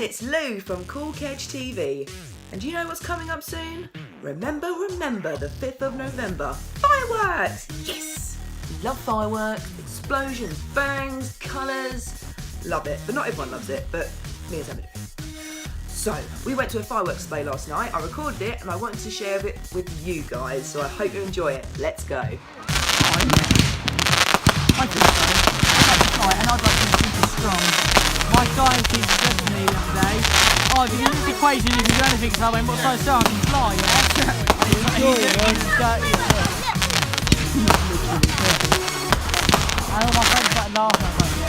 it's Lou from Cool Kedge TV. And you know what's coming up soon? Remember, the 5th of November. Fireworks! Yes! We love fireworks, explosions, bangs, colours. Love it, but not everyone loves it, but me and Sam do. So, we went to a fireworks display last night, I recorded it, and I wanted to share it with you guys, so I hope you enjoy it. Let's go. I think so. Right, and I'd like to be super strong. My scientist said to me the other day, oh, if you use this equation, you can do anything. So I went, what's so strong? I can fly, yeah? And all my friends started laughing. I was like, yeah.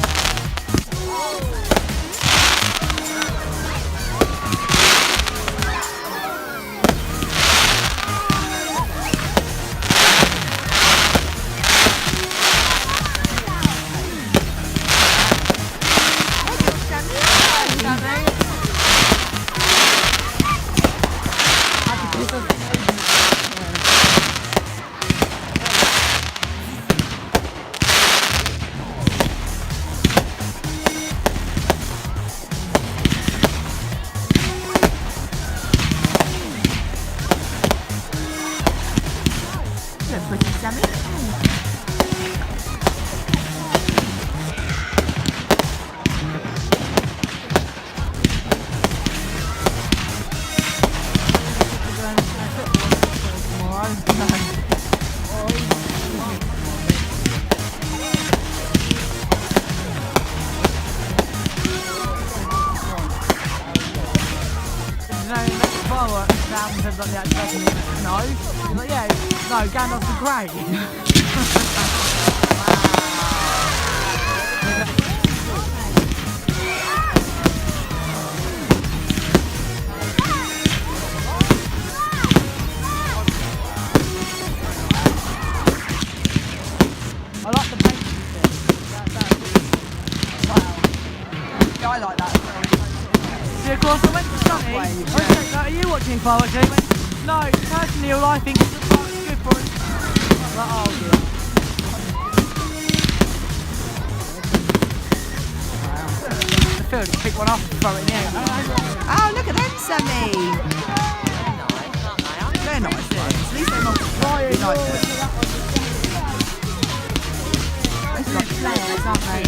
Pretty Sammy. Fireworks sound in terms of the actual no. He's like, yeah, no, Gandalf's the Grey. I like the paint you did. Wow. Yeah, I like that. Yeah, of course, I went to Sonny. Are you watching fireworks? He went, no, personally, all I think is that it's good for it. Like, oh, dear. Wow. I feel like pick one up and throw it in the air. Oh, look at them, Sammy. They're nice ones. At least they're not flying like that. It's like flares, aren't they?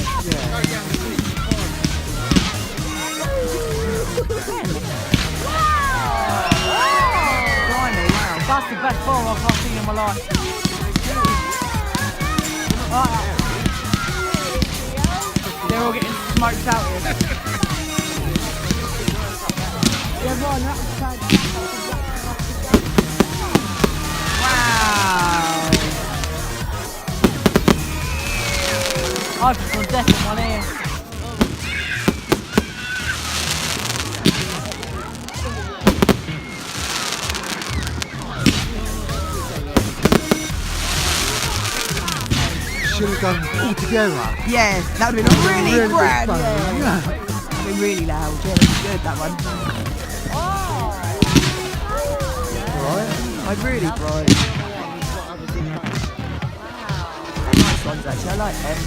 That's the best firework I've seen in my life. They're all getting smoked out here. Wow! I've just got death in one ear. Should have done all together. Yeah, that would have been really grand. fun. Yeah. That would have been really loud. Yeah, that was good, that one. Right? I'm really bright. They're nice ones, actually. I like them.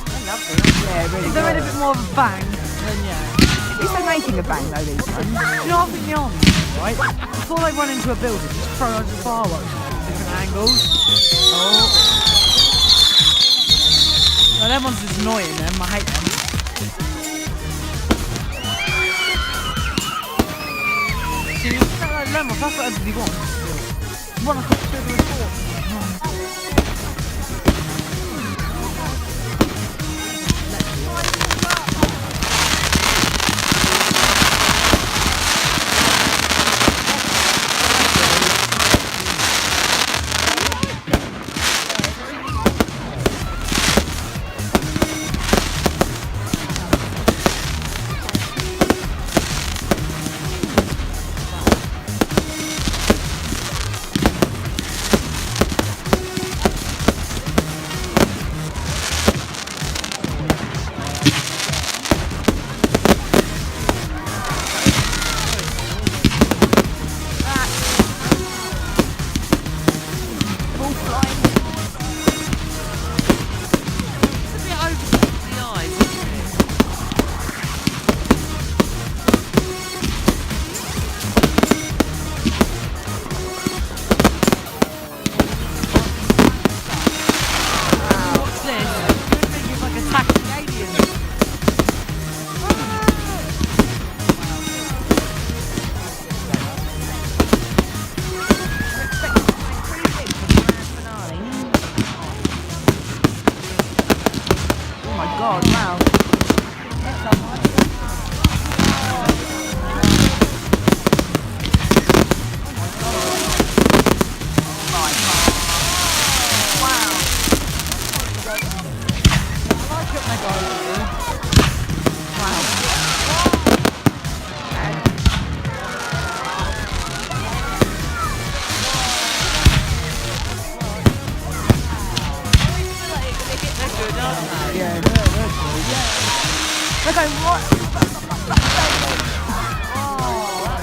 They're lovely. Yeah, really If they're good. in a bit more of a bang, then yeah. At least they're making a bang, though, these ones. You know, I think the army, right? Before they run into a building, just throw loads of fireworks at different angles. Oh. No, them ones is annoying, them. I hate them. See, like lemons, that's what everybody wants. Run across the report.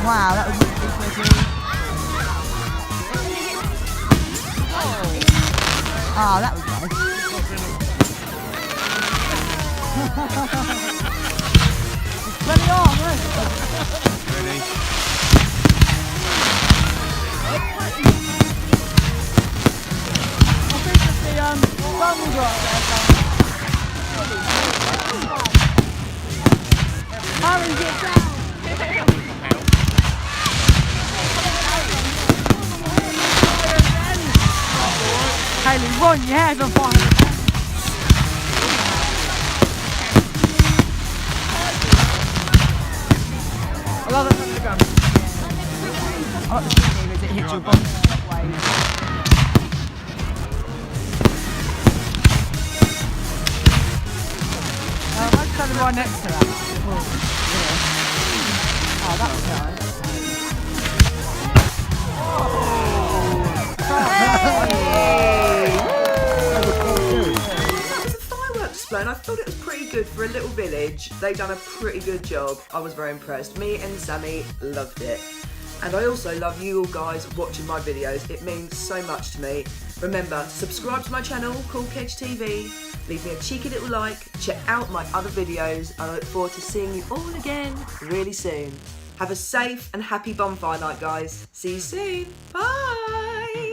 Wow, that was really pretty. Oh, that was nice. Plenty on, right? Really? I think that the bundles are up there. Harry, get down! Hayley, run, your hair's on fire. I love it from the ground. I like the feeling as it hits your body sideways. I'm standing right next to that. Oh, that was nice. That was a fireworks display and I thought it was pretty good for a little village. They done a pretty good job. I was very impressed. Me and Sammy loved it. And I also love you all guys watching my videos. It means so much to me. Remember, subscribe to my channel, Cool Kedge TV. Leave me a cheeky little like. Check out my other videos. And I look forward to seeing you all again really soon. Have a safe and happy bonfire night, guys. See you soon. Bye.